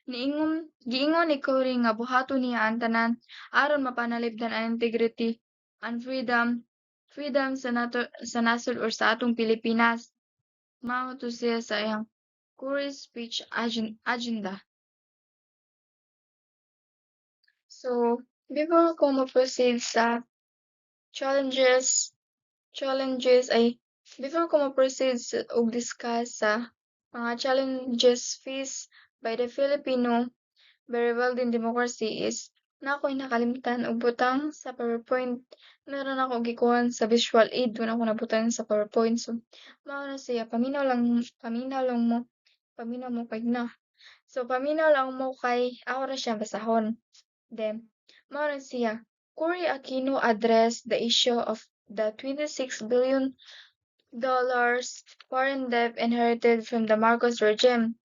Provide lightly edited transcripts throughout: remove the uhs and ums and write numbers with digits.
Giingon ni Cory nga buhaton niya ang tanan aron mapanalipdan ang integrity and freedom sa nasod or sa atong Pilipinas. Mao to siya sa iyang Cory's speech agenda. So, before ko mo-proceed sa challenges challenges ay before ko mo-proceed og discuss sa mga challenges faced by the Filipino very well din democracy is na ako'y nakalimutan og butang sa PowerPoint. Meron ako gikuhan sa visual aid when ako nabutang sa PowerPoint. So, mao na siya. Paminaw mo kay na. So, paminaw lang mo kay ako na siya basahon. Then, mao na siya. Cory Aquino addressed the issue of the $26 billion foreign debt inherited from the Marcos regime.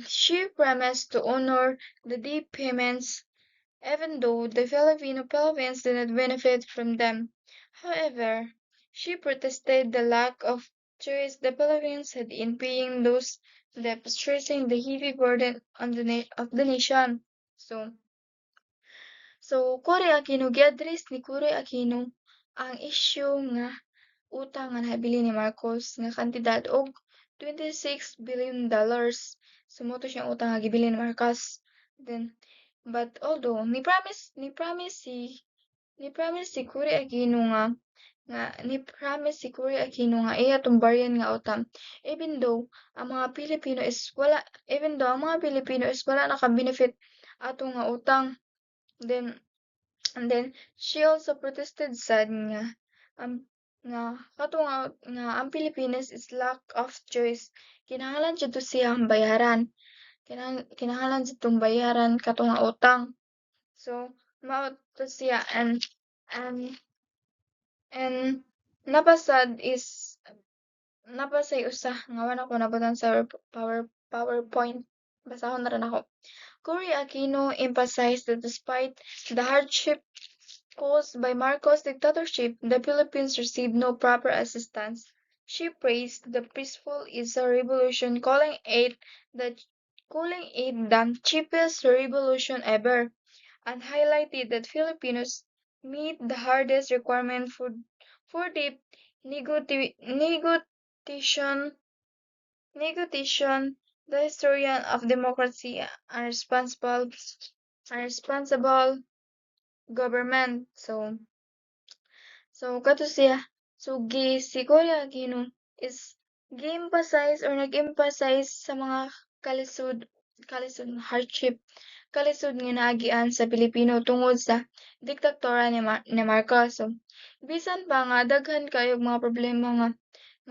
She promised to honor the debt payments even though the Philippines did not benefit from them. However, she protested the lack of choice the Philippines had in paying those debts, stressing the heavy burden on of the nation. So Cory Aquino, gi-address ni Cory Aquino ang issue nga utang nga nahibili ni Marcos nga kantidad og $26 billion. Sumoto siyang utang nga gibili ni Marcos. Then, but although ni-promise si Cory Aquino nga iya tumbaryan nga utang. Even though ang mga Pilipino is wala naka-benefit ato nga utang. And then she also protested sad ang ang Pilipinas is lack of choice. Kinahanglan jud to siyang bayaran. Kinahanglan jud tong bayaran kato nga utang. So mao to siya and napasay usa nga wala ko nabutang sa PowerPoint. Basahon na rin ako. Cory Aquino emphasized that despite the hardship caused by Marcos' dictatorship, the Philippines received no proper assistance. She praised the peaceful Isa revolution, calling it the cheapest revolution ever, and highlighted that Filipinos meet the hardest requirement for the negotiation. The historian of democracy and responsible government. So kato siya. So si Cory Aquino is nag-emphasize sa mga kalisod hardship kalisod nga naagian sa Pilipino tungod sa diktatora ni Marcos. So, bisan pa nga daghan kayog mga problema nga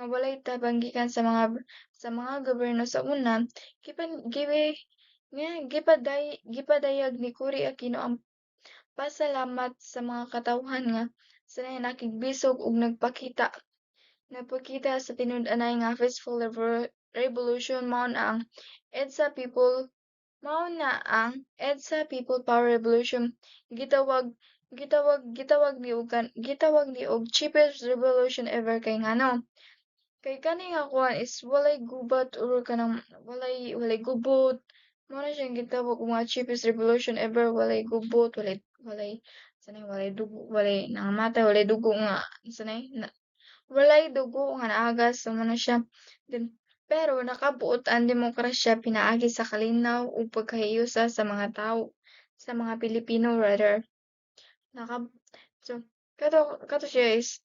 walay tabang gikan sa mga gobyerno sa una, gipadayag ni Cory Aquino ang pasalamat sa mga katawhan nga sanay nakigbisog ug nagpakita sa tinud-anay nga peaceful revolution. Mao na ang EDSA People Power Revolution. Gitawag ni og cheapest revolution ever kay ngano. Kay kani nga kuan is walay gubat or kanang walay gubot. Mao na siyang gitawag og mga cheapest revolution ever. Walay gubot, walay dugo, walay nangamatay, walay dugo nga walay dugo nga naagas. So mao na siya. Then pero nakabuot ang demokrasya pinaagi sa kalinaw ug pagkahiusa sa mga tawo, sa mga Pilipino rather. So kato siya is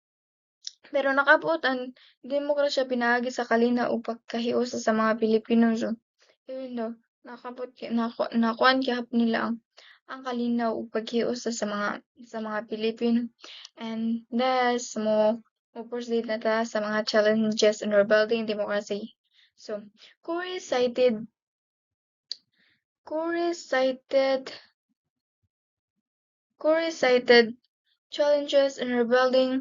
pero nakabuot ang demokrasya pinaagi sa kalinaw ug pagkahiusa sa mga Pilipino. So yun daw nakuan gyapon nila ang kalinaw ug paghiusa sa mga Pilipino. And thus mo proceed na ta sa mga challenges in rebuilding democracy. So Cory cited challenges in rebuilding